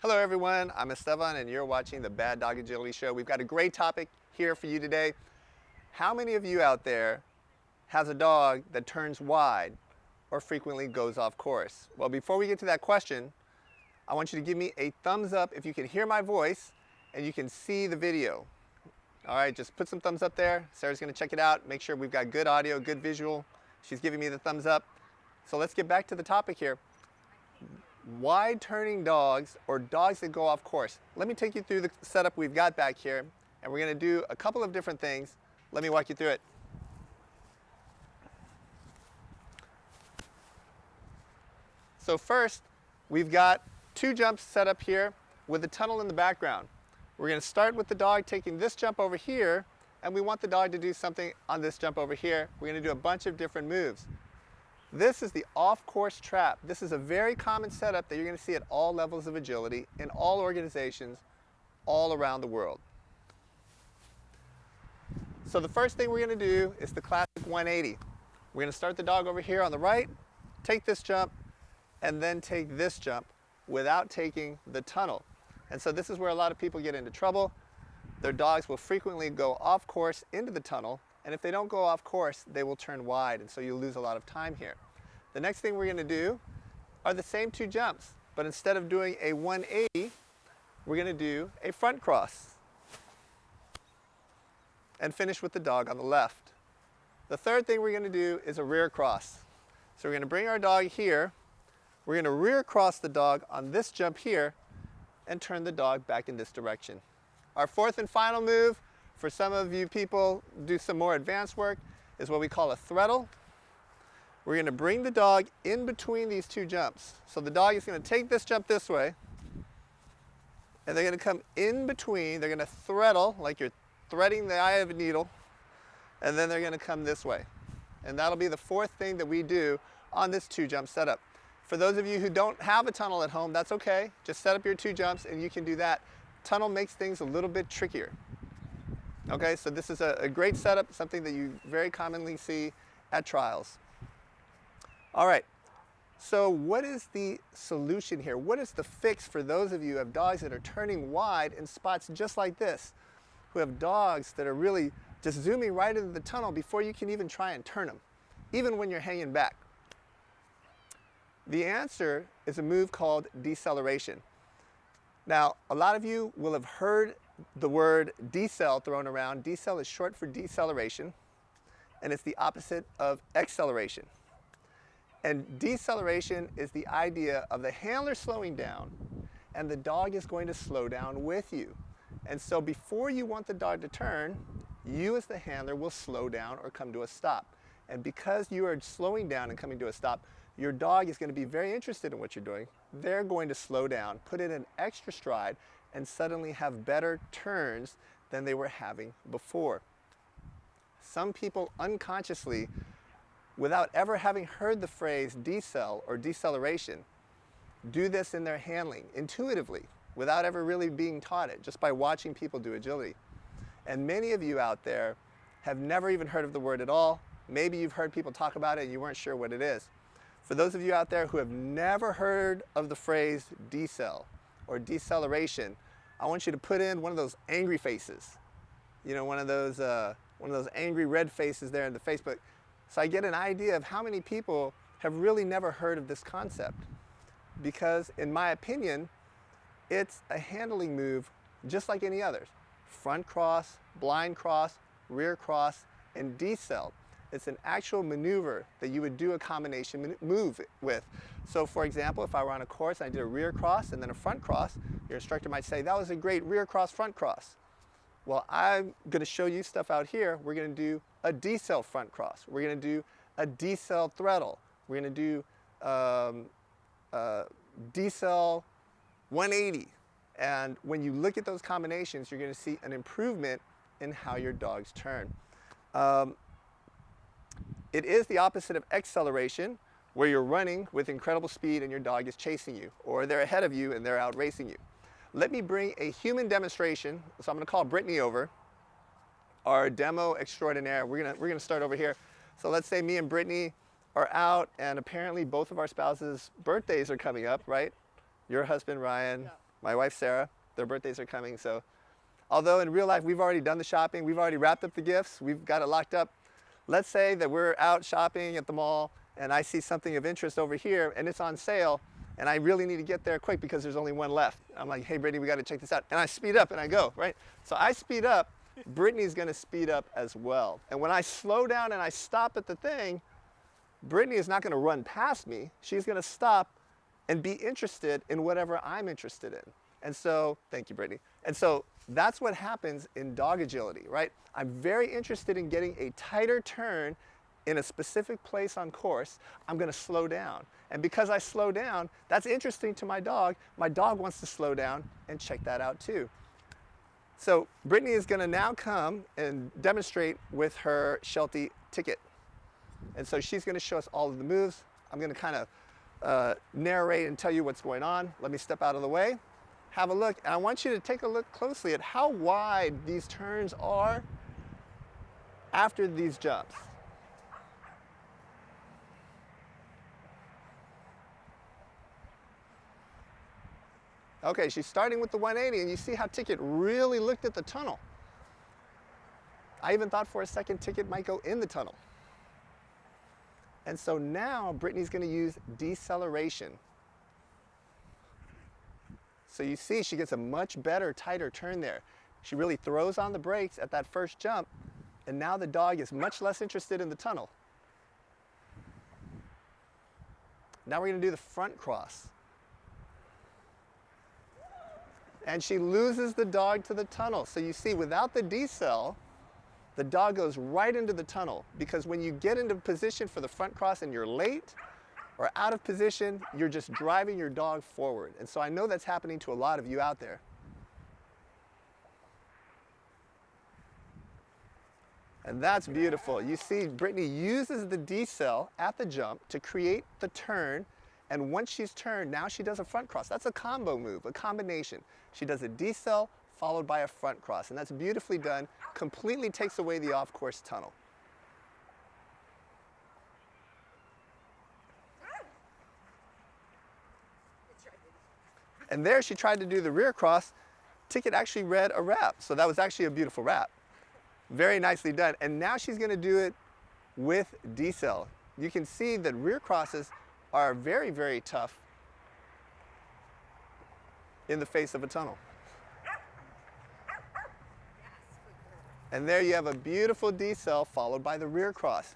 Hello everyone, I'm Esteban and you're watching the Bad Dog Agility Show. We've got a great topic here for you today. How many of you out there has a dog that turns wide or frequently goes off course? Well, before we get to that question, I want you to give me a thumbs up if you can hear my voice and you can see the video. All right, just put some thumbs up there. Sarah's gonna check it out, make sure we've got good audio, good visual. She's giving me the thumbs up. So let's get back to the topic here. Wide turning dogs or dogs that go off course. Let me take you through the setup we've got back here, and we're going to do a couple of different things. Let me walk you through it. So first, we've got two jumps set up here with a tunnel in the background. We're going to start with the dog taking this jump over here, and we want the dog to do something on this jump over here. We're going to do a bunch of different moves. This is the off-course trap. This is a very common setup that you're going to see at all levels of agility in all organizations all around the world. So the first thing we're going to do is the classic 180. We're going to start the dog over here on the right, take this jump, and then take this jump without taking the tunnel. And so this is where a lot of people get into trouble. Their dogs will frequently go off course into the tunnel, and if they don't go off course, they will turn wide, and so you'll lose a lot of time here. The next thing we're going to do are the same two jumps, but instead of doing a 180, we're going to do a front cross and finish with the dog on the left. The third thing we're going to do is a rear cross. So we're going to bring our dog here, we're going to rear cross the dog on this jump here, and turn the dog back in this direction. Our fourth and final move, for some of you people do some more advanced work, is what we call a throttle. We're going to bring the dog in between these two jumps. So the dog is going to take this jump this way, and they're going to come in between. They're going to throttle like you're threading the eye of a needle, and then they're going to come this way. And that'll be the fourth thing that we do on this two jump setup. For those of you who don't have a tunnel at home, that's okay. Just set up your two jumps and you can do that. Tunnel makes things a little bit trickier. Okay, so this is a great setup, something that you very commonly see at trials. All right, so what is the solution here? What is the fix for those of you who have dogs that are turning wide in spots just like this, who have dogs that are really just zooming right into the tunnel before you can even try and turn them, even when you're hanging back? The answer is a move called deceleration. Now, a lot of you will have heard the word decel thrown around. Decel is short for deceleration, and it's the opposite of acceleration. And deceleration is the idea of the handler slowing down, and the dog is going to slow down with you. And so before you want the dog to turn, you as the handler will slow down or come to a stop. And because you are slowing down and coming to a stop, your dog is going to be very interested in what you're doing. They're going to slow down, put in an extra stride, and suddenly have better turns than they were having before. Some people unconsciously, without ever having heard the phrase decel or deceleration, do this in their handling intuitively, without ever really being taught it, just by watching people do agility. And many of you out there have never even heard of the word at all. Maybe you've heard people talk about it and you weren't sure what it is. For those of you out there who have never heard of the phrase decel or deceleration, I want you to put in one of those angry faces. You know, one of those angry red faces there in the Facebook. So I get an idea of how many people have really never heard of this concept. Because in my opinion, it's a handling move just like any others. Front cross, blind cross, rear cross, and decel. It's an actual maneuver that you would do a combination move with. So for example, if I were on a course and I did a rear cross and then a front cross, your instructor might say, that was a great rear cross, front cross. Well, I'm going to show you stuff out here. We're going to do a decel front cross. We're going to do a decel throttle. We're going to do decel 180. And when you look at those combinations, you're going to see an improvement in how your dogs turn. It is the opposite of acceleration, where you're running with incredible speed and your dog is chasing you, or they're ahead of you and they're out racing you. Let me bring a human demonstration. So I'm going to call Brittany over, our demo extraordinaire. We're gonna start over here. So let's say me and Brittany are out, and apparently both of our spouses' birthdays are coming up, right? Your husband, Ryan, my wife Sarah. Their birthdays are coming, so although in real life we've already done the shopping, we've already wrapped up the gifts, we've got it locked up. Let's say that we're out shopping at the mall and I see something of interest over here and it's on sale and I really need to get there quick because there's only one left. I'm like, hey Brittany, we got to check this out. And I speed up and I go, right? So I speed up, Brittany's going to speed up as well. And when I slow down and I stop at the thing, Brittany is not going to run past me. She's going to stop and be interested in whatever I'm interested in. And so, thank you, Brittany. And so that's what happens in dog agility, right? I'm very interested in getting a tighter turn in a specific place on course. I'm going to slow down. And because I slow down, that's interesting to my dog. My dog wants to slow down and check that out too. So Brittany is going to now come and demonstrate with her Sheltie ticket. And so she's going to show us all of the moves. I'm going to kind of narrate and tell you what's going on. Let me step out of the way. Have a look. And I want you to take a look closely at how wide these turns are after these jumps. Okay, she's starting with the 180, and you see how Ticket really looked at the tunnel. I even thought for a second Ticket might go in the tunnel. And so now Brittany's going to use deceleration. So you see she gets a much better, tighter turn there. She really throws on the brakes at that first jump, and now the dog is much less interested in the tunnel. Now we're going to do the front cross. And she loses the dog to the tunnel. So you see, without the decel, the dog goes right into the tunnel, because when you get into position for the front cross and you're late or out of position, you're just driving your dog forward. And so I know that's happening to a lot of you out there. And that's beautiful. You see Brittany uses the decel at the jump to create the turn. And once she's turned, now she does a front cross. That's a combo move, a combination. She does a decel followed by a front cross. And that's beautifully done. Completely takes away the off-course tunnel. And there she tried to do the rear cross. Ticket actually read a wrap. So that was actually a beautiful wrap. Very nicely done. And now she's going to do it with decel. You can see that rear crosses are very, very tough in the face of a tunnel. And there you have a beautiful decel followed by the rear cross.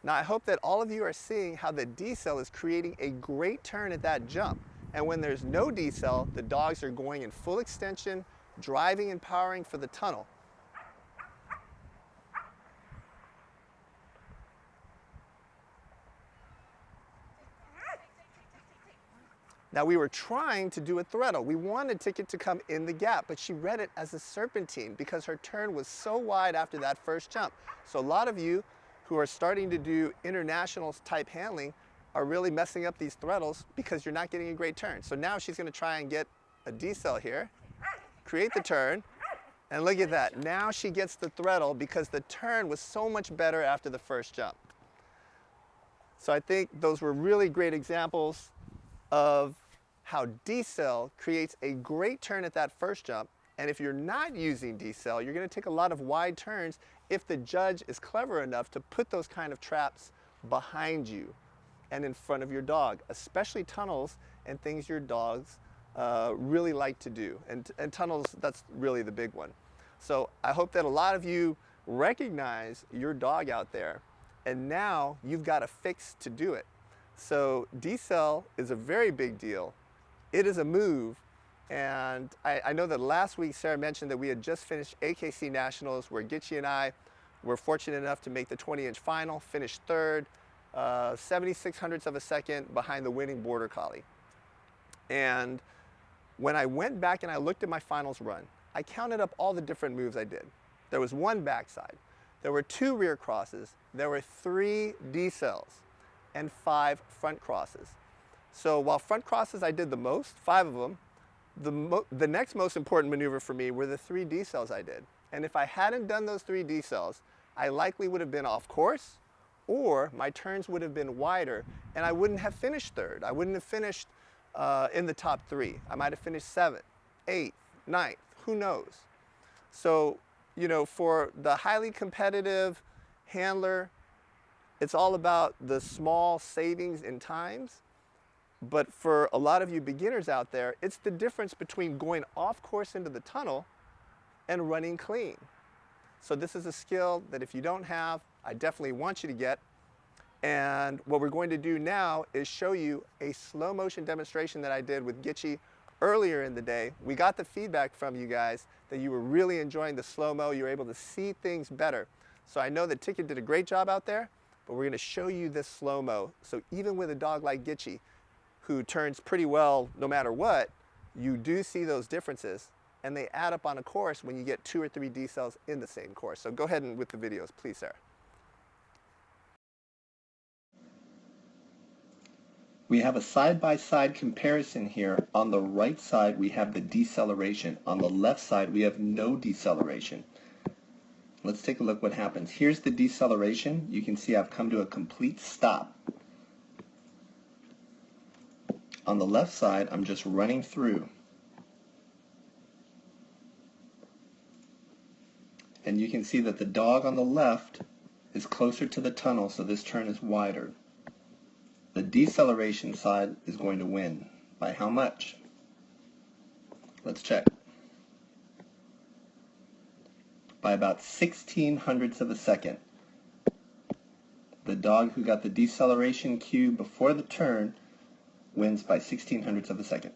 Now I hope that all of you are seeing how the decel is creating a great turn at that jump. And when there's no decel, the dogs are going in full extension, driving and powering for the tunnel. Now we were trying to do a throttle. We wanted Ticket to come in the gap, but she read it as a serpentine because her turn was so wide after that first jump. So a lot of you who are starting to do international type handling are really messing up these throttles because you're not getting a great turn. So now she's going to try and get a decel here, create the turn, and look at that. Now she gets the throttle because the turn was so much better after the first jump. So I think those were really great examples of how decel creates a great turn at that first jump. And if you're not using decel, you're going to take a lot of wide turns if the judge is clever enough to put those kind of traps behind you and in front of your dog, especially tunnels and things your dogs really like to do. And tunnels, that's really the big one. So I hope that a lot of you recognize your dog out there, and now you've got a fix to do it. So decel is a very big deal. It is a move, and I know that last week Sarah mentioned that we had just finished AKC Nationals, where Gitchy and I were fortunate enough to make the 20-inch final, finished third, 76/100ths of a second behind the winning Border Collie. And when I went back and I looked at my finals run, I counted up all the different moves I did. There was one backside, there were 2 rear crosses, there were 3 decels, and 5 front crosses. So while front crosses I did the most, 5 of them, the next most important maneuver for me were the 3 decels I did. And if I hadn't done those 3 decels, I likely would have been off course, or my turns would have been wider, and I wouldn't have finished third. I wouldn't have finished in the top 3. I might have finished 7th. 8th, 9th, who knows? So, you know, for the highly competitive handler, it's all about the small savings in times. But for a lot of you beginners out there, it's the difference between going off course into the tunnel and running clean. So this is a skill that if you don't have, I definitely want you to get. And what we're going to do now is show you a slow motion demonstration that I did with Gitchy earlier in the day. We got the feedback from you guys that you were really enjoying the slow-mo. You were able to see things better. So I know that Ticket did a great job out there, but we're going to show you this slow-mo. So even with a dog like Gitchy, who turns pretty well no matter what, you do see those differences, and they add up on a course when you get 2 or 3 decels in the same course. So go ahead and with the videos, please, Sarah. We have a side-by-side comparison here. On the right side, we have the deceleration. On the left side, we have no deceleration. Let's take a look what happens. Here's the deceleration. You can see I've come to a complete stop. On the left side, I'm just running through. And you can see that the dog on the left is closer to the tunnel, so this turn is wider. The deceleration side is going to win. By how much? Let's check. By about 16 hundredths of a second. The dog who got the deceleration cue before the turn wins by 16 hundredths of a second.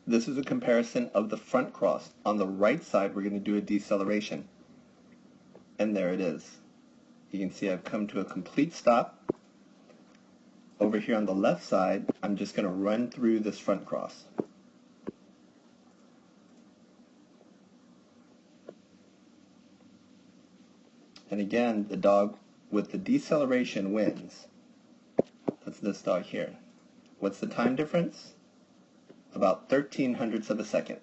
This is a comparison of the front cross. On the right side, we're going to do a deceleration. And there it is. You can see I've come to a complete stop. Over here on the left side, I'm just going to run through this front cross. And again, the dog with the deceleration wins. That's this dog here. What's the time difference? About 13 hundredths of a second.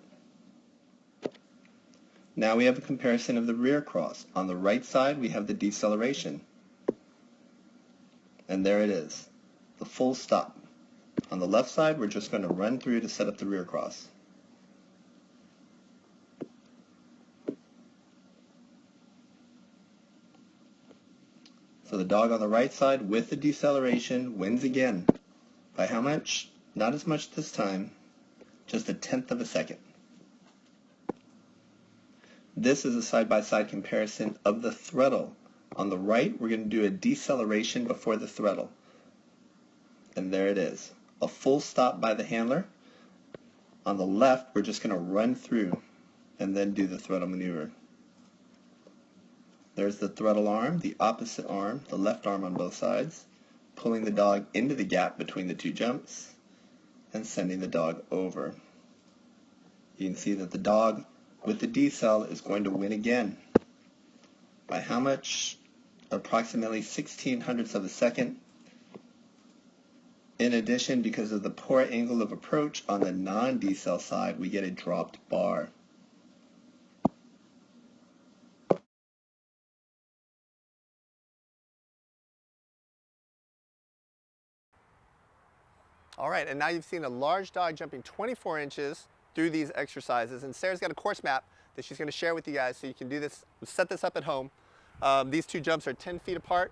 Now we have a comparison of the rear cross. On the right side, we have the deceleration. And there it is. The full stop. On the left side, we're just going to run through to set up the rear cross. So the dog on the right side with the deceleration wins again. By how much? Not as much this time, just 1/10 of a second. This is a side-by-side comparison of the throttle. On the right, we're going to do a deceleration before the throttle. And there it is, a full stop by the handler. On the left, we're just going to run through and then do the throttle maneuver. There's the throttle arm, the opposite arm, the left arm on both sides, pulling the dog into the gap between the 2 jumps and sending the dog over. You can see that the dog with the decel is going to win again. By how much? Approximately 16 hundredths of a second. In addition, because of the poor angle of approach on the non-decel side, we get a dropped bar. All right, and now you've seen a large dog jumping 24 inches through these exercises, and Sarah's got a course map that she's going to share with you guys so you can do this, set this up at home. These 2 jumps are 10 feet apart,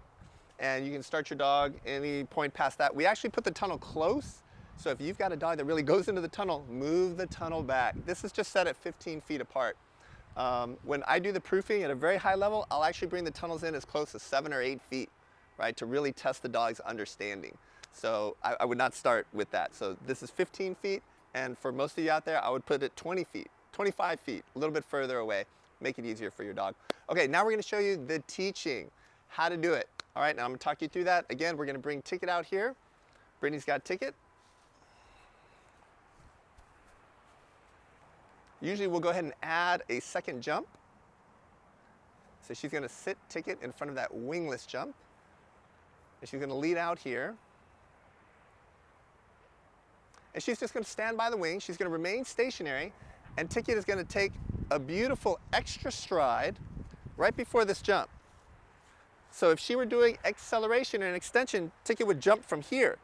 and you can start your dog any point past that. We actually put the tunnel close, so if you've got a dog that really goes into the tunnel, move the tunnel back. This is just set at 15 feet apart. When I do the proofing at a very high level, I'll actually bring the tunnels in as close as 7 or 8 feet, right, to really test the dog's understanding. So I would not start with that. So this is 15 feet, and for most of you out there, I would put it 20 feet, 25 feet, a little bit further away, make it easier for your dog. Okay, now we're going to show you the teaching, how to do it. All right, now I'm going to talk you through that. Again, we're going to bring Ticket out here. Brittany's got Ticket. Usually we'll go ahead and add a second jump. So she's going to sit Ticket in front of that wingless jump. And she's going to lead out here. And she's just going to stand by the wing. She's going to remain stationary. And Ticket is going to take a beautiful extra stride right before this jump. So if she were doing acceleration and extension, Ticket would jump from here.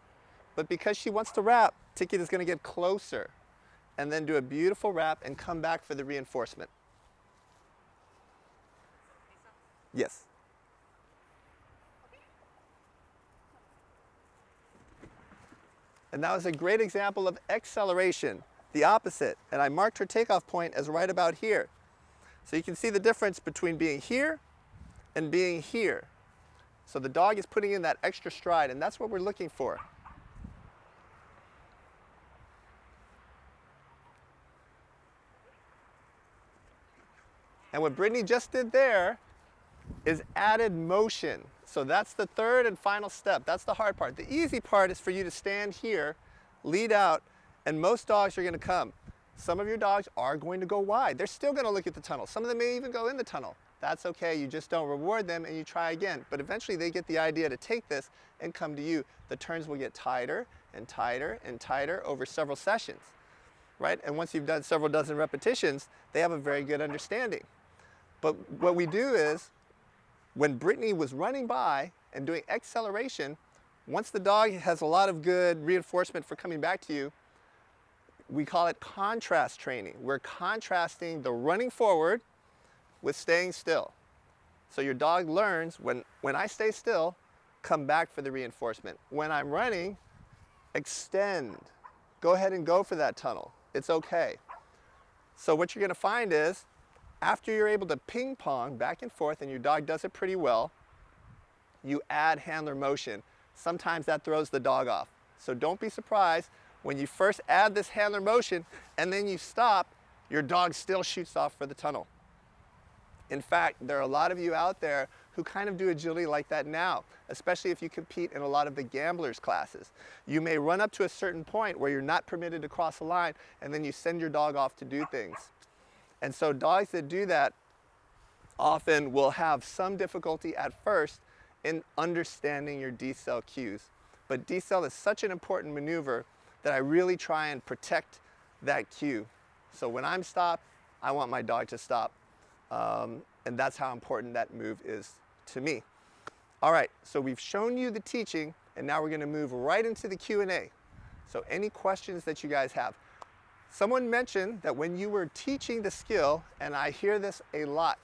But because she wants to wrap, Ticket is going to get closer. and then do a beautiful wrap and come back for the reinforcement. Yes. And that was a great example of acceleration, the opposite. And I marked her takeoff point as right about here. So you can see the difference between being here and being here. So the dog is putting in that extra stride, and that's what we're looking for. And what Brittany just did there is added motion. So that's the third and final step. That's the hard part. The easy part is for you to stand here, lead out, and most dogs are going to come. Some of your dogs are going to go wide. They're still going to look at the tunnel. Some of them may even go in the tunnel. That's okay. You just don't reward them and you try again. But eventually they get the idea to take this and come to you. The turns will get tighter and tighter and tighter over several sessions, right? And once you've done several dozen repetitions, they have a very good understanding. But what we do is, when Brittany was running by and doing acceleration, once the dog has a lot of good reinforcement for coming back to you, we call it contrast training. We're contrasting the running forward with staying still. So your dog learns, when I stay still, come back for the reinforcement. When I'm running, extend. Go ahead and go for that tunnel. It's okay. So what you're going to find is, after you're able to ping pong back and forth, and your dog does it pretty well, you add handler motion. Sometimes that throws the dog off. So don't be surprised when you first add this handler motion and then you stop, your dog still shoots off for the tunnel. In fact, there are a lot of you out there who kind of do agility like that now, especially if you compete in a lot of the gamblers classes. You may run up to a certain point where you're not permitted to cross a line, and then you send your dog off to do things. And so dogs that do that often will have some difficulty at first in understanding your decel cues. But decel is such an important maneuver that I really try and protect that cue. So when I'm stopped, I want my dog to stop. And that's how important that move is to me. All right, so we've shown you the teaching, and now we're going to move right into the Q&A. So any questions that you guys have? Someone mentioned that when you were teaching the skill, and I hear this a lot,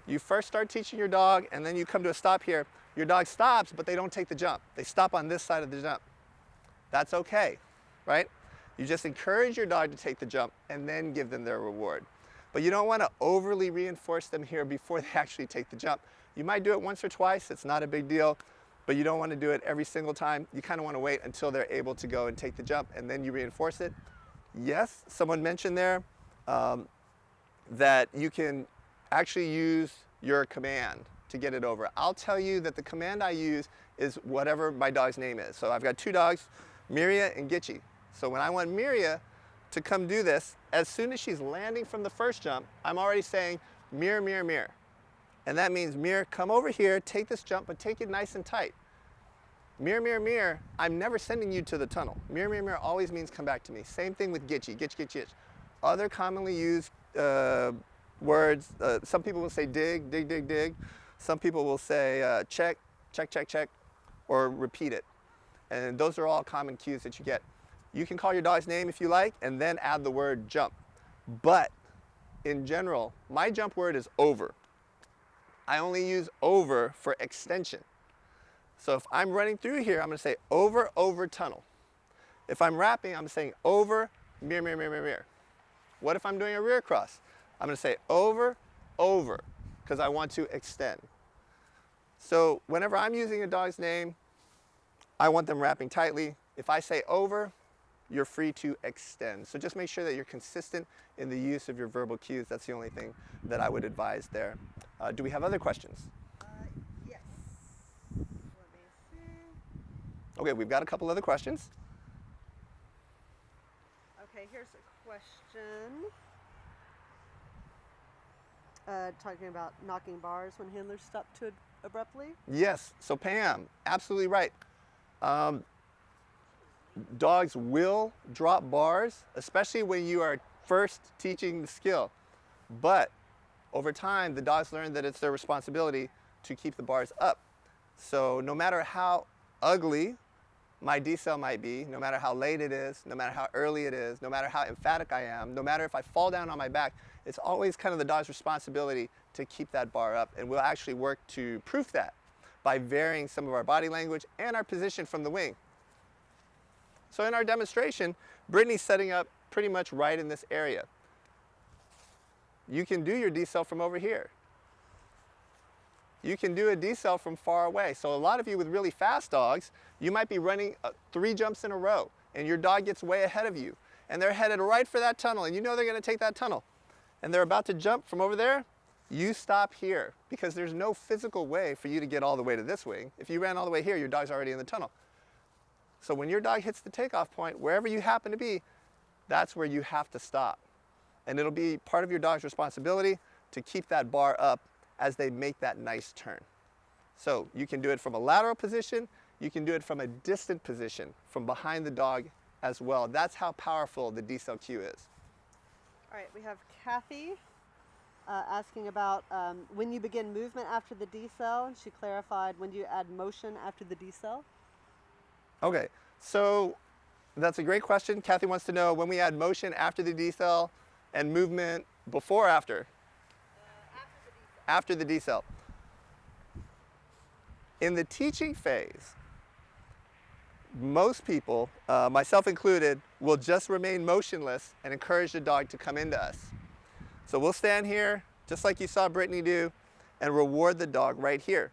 you first start teaching your dog, and then you come to a stop here. Your dog stops, but they don't take the jump. They stop on this side of the jump. That's okay, right? You just encourage your dog to take the jump and then give them their reward. But you don't want to overly reinforce them here before they actually take the jump. You might do it once or twice, it's not a big deal, but you don't want to do it every single time. You kind of want to wait until they're able to go and take the jump, and then you reinforce it. Yes, someone mentioned there that you can actually use your command to get it over. I'll tell you that the command I use is whatever my dog's name is. So I've got two dogs, Miria and Gitchy. So when I want Miria to come do this, as soon as she's landing from the first jump, I'm already saying, Mir, Mir, Mir. And that means, Mir, come over here, take this jump, but take it nice and tight. Mir, Mir, Mir, I'm never sending you to the tunnel. Mir, Mir, Mir always means come back to me. Same thing with Gitchy, Gitch, Gitch, Gitch. Other commonly used words, some people will say dig, dig, dig, dig. Some people will say check, check, check, check, or repeat it. And those are all common cues that you get. You can call your dog's name if you like, and then add the word jump. But in general, my jump word is over. I only use over for extension. So if I'm running through here, I'm going to say over, over, tunnel. If I'm wrapping, I'm saying over, mir, mir, mir, mir, mir. What if I'm doing a rear cross? I'm going to say over, over, because I want to extend. So whenever I'm using a dog's name, I want them wrapping tightly. If I say over, you're free to extend. So just make sure that you're consistent in the use of your verbal cues. That's the only thing that I would advise there. Do we have other questions? Yes. Let me see. Okay, we've got a couple other questions. Okay, here's a question. Talking about knocking bars when handlers stop too abruptly. Yes, so Pam, absolutely right. Dogs will drop bars, especially when you are first teaching the skill. But over time, the dogs learn that it's their responsibility to keep the bars up. So no matter how ugly my decel might be, no matter how late it is, no matter how early it is, no matter how emphatic I am, no matter if I fall down on my back, it's always kind of the dog's responsibility to keep that bar up. And we'll actually work to proof that by varying some of our body language and our position from the wing. So in our demonstration, Brittany's setting up pretty much right in this area. You can do your decel from over here. You can do a decel from far away. So a lot of you with really fast dogs, you might be running 3 jumps in a row and your dog gets way ahead of you and they're headed right for that tunnel and you know they're going to take that tunnel and they're about to jump from over there. You stop here because there's no physical way for you to get all the way to this wing. If you ran all the way here, your dog's already in the tunnel. So when your dog hits the takeoff point, wherever you happen to be, that's where you have to stop. And it'll be part of your dog's responsibility to keep that bar up as they make that nice turn. So you can do it from a lateral position, you can do it from a distant position, from behind the dog as well. That's how powerful the decel cue is. All right, we have Kathy asking about when you begin movement after the decel, and she clarified, when do you add motion after the decel? Okay, so that's a great question. Kathy wants to know when we add motion after the decel and movement before or after? After the decel. In the teaching phase, most people, myself included, will just remain motionless and encourage the dog to come into us. So we'll stand here, just like you saw Brittany do, and reward the dog right here.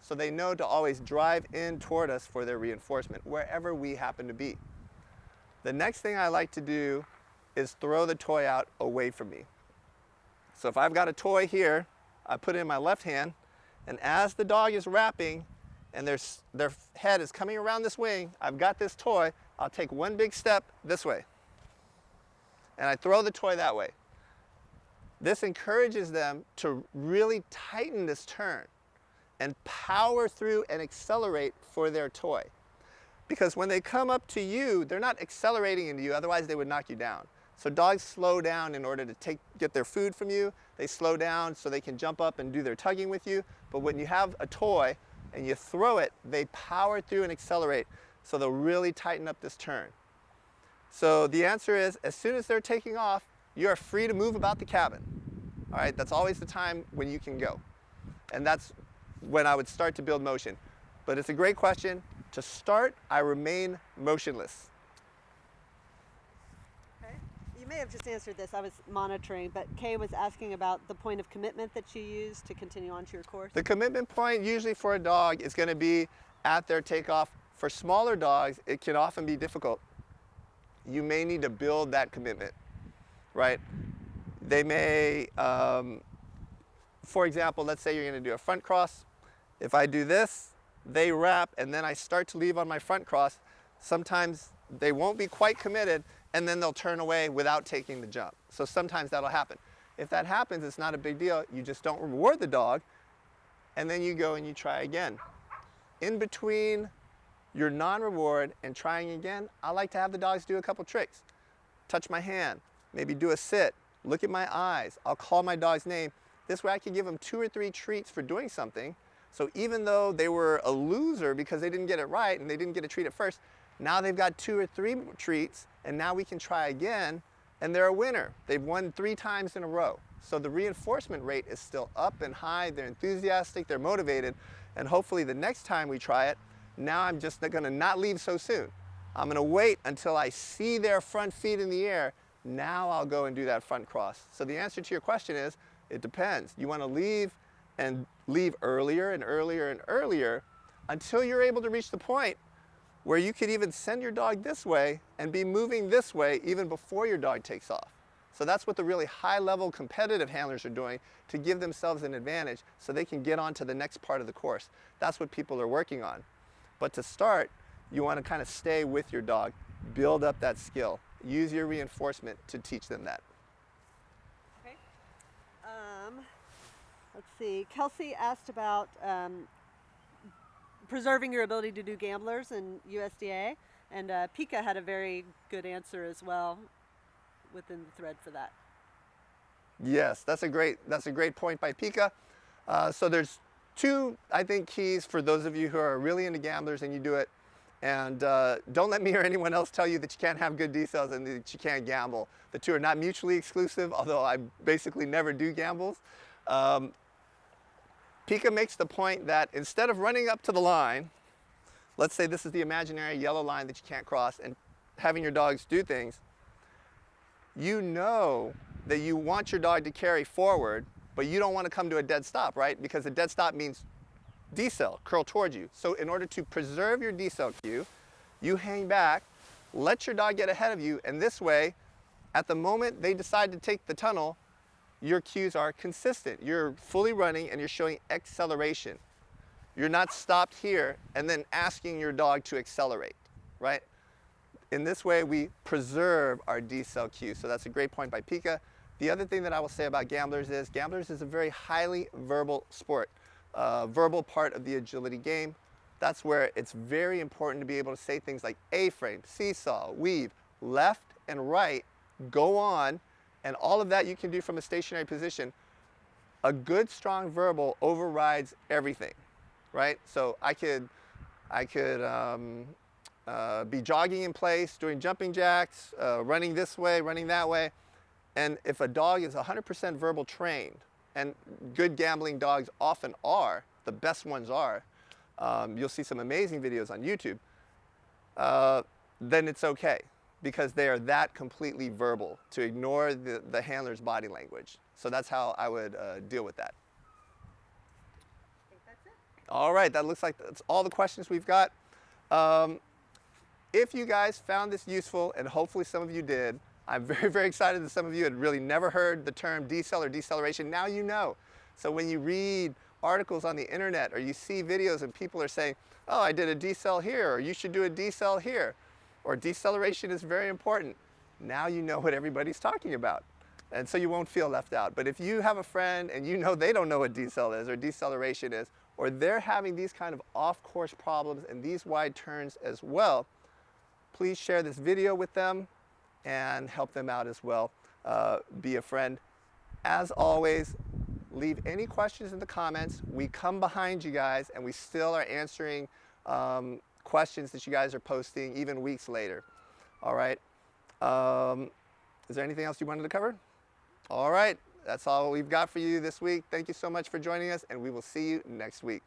So they know to always drive in toward us for their reinforcement, wherever we happen to be. The next thing I like to do is throw the toy out away from me. So if I've got a toy here, I put it in my left hand, and as the dog is wrapping and their head is coming around this wing, I've got this toy, I'll take one big step this way. And I throw the toy that way. This encourages them to really tighten this turn and power through and accelerate for their toy. Because when they come up to you, they're not accelerating into you, otherwise they would knock you down. So dogs slow down in order to get their food from you. They slow down so they can jump up and do their tugging with you. But when you have a toy and you throw it, they power through and accelerate. So they'll really tighten up this turn. So the answer is, as soon as they're taking off, you are free to move about the cabin. All right, that's always the time when you can go. And that's when I would start to build motion. But it's a great question. To start, I remain motionless. You may have just answered this, I was monitoring, but Kay was asking about the point of commitment that you use to continue on to your course. The commitment point usually for a dog is going to be at their takeoff. For smaller dogs, it can often be difficult. You may need to build that commitment, right? They may, for example, let's say you're going to do a front cross. If I do this, they wrap, and then I start to leave on my front cross. Sometimes they won't be quite committed, and then they'll turn away without taking the jump. So sometimes that'll happen. If that happens, it's not a big deal. You just don't reward the dog, and then you go and you try again. In between your non-reward and trying again, I like to have the dogs do a couple tricks. Touch my hand, maybe do a sit, look at my eyes. I'll call my dog's name. This way I can give them 2 or 3 treats for doing something. So even though they were a loser because they didn't get it right and they didn't get a treat at first, now they've got 2 or 3 treats, and now we can try again, and they're a winner. They've won 3 times in a row. So the reinforcement rate is still up and high. They're enthusiastic, they're motivated, and hopefully the next time we try it, now I'm just gonna not leave so soon. I'm gonna wait until I see their front feet in the air. Now I'll go and do that front cross. So the answer to your question is, it depends. You wanna leave and leave earlier and earlier and earlier until you're able to reach the point where you could even send your dog this way and be moving this way even before your dog takes off. So that's what the really high-level competitive handlers are doing to give themselves an advantage so they can get on to the next part of the course. That's what people are working on. But to start, you want to kind of stay with your dog, build up that skill, use your reinforcement to teach them that. Okay. Let's see. Kelsey asked about preserving your ability to do gamblers in USDA, and Pika had a very good answer as well within the thread for that. Yes, that's a great point by Pika. So there's 2, I think, keys for those of you who are really into gamblers and you do it. And don't let me or anyone else tell you that you can't have good decels and that you can't gamble. The two are not mutually exclusive, although I basically never do gambles. Pika makes the point that instead of running up to the line, let's say this is the imaginary yellow line that you can't cross, and having your dogs do things, you know that you want your dog to carry forward, but you don't want to come to a dead stop, right? Because a dead stop means decel, curl towards you. So in order to preserve your decel cue, you hang back, let your dog get ahead of you, and this way, at the moment they decide to take the tunnel, your cues are consistent. You're fully running and you're showing acceleration. You're not stopped here and then asking your dog to accelerate, right? In this way, we preserve our decel cue. So that's a great point by Pika. The other thing that I will say about gamblers is a very highly verbal sport, verbal part of the agility game. That's where it's very important to be able to say things like A-frame, seesaw, weave, left and right, go on, and all of that you can do from a stationary position. A good, strong verbal overrides everything, right? So I could be jogging in place, doing jumping jacks, running this way, running that way. And if a dog is 100% verbal trained, and good gambling dogs often are, the best ones are, you'll see some amazing videos on YouTube, then it's okay, because they are that completely verbal, to ignore the handler's body language. So that's how I would deal with that. I think that's it. All right, that looks like that's all the questions we've got. If you guys found this useful, and hopefully some of you did, I'm very, very excited that some of you had really never heard the term decel or deceleration. Now you know. So when you read articles on the internet or you see videos and people are saying, oh, I did a decel here, or you should do a decel here, or deceleration is very important, now you know what everybody's talking about. And so you won't feel left out. But if you have a friend and you know they don't know what decel is or deceleration is, or they're having these kind of off-course problems and these wide turns as well, please share this video with them and help them out as well. Be a friend. As always, leave any questions in the comments. We come behind you guys and we still are answering questions that you guys are posting even weeks later. All right. Is there anything else you wanted to cover? All right. That's all we've got for you this week. Thank you so much for joining us, and we will see you next week.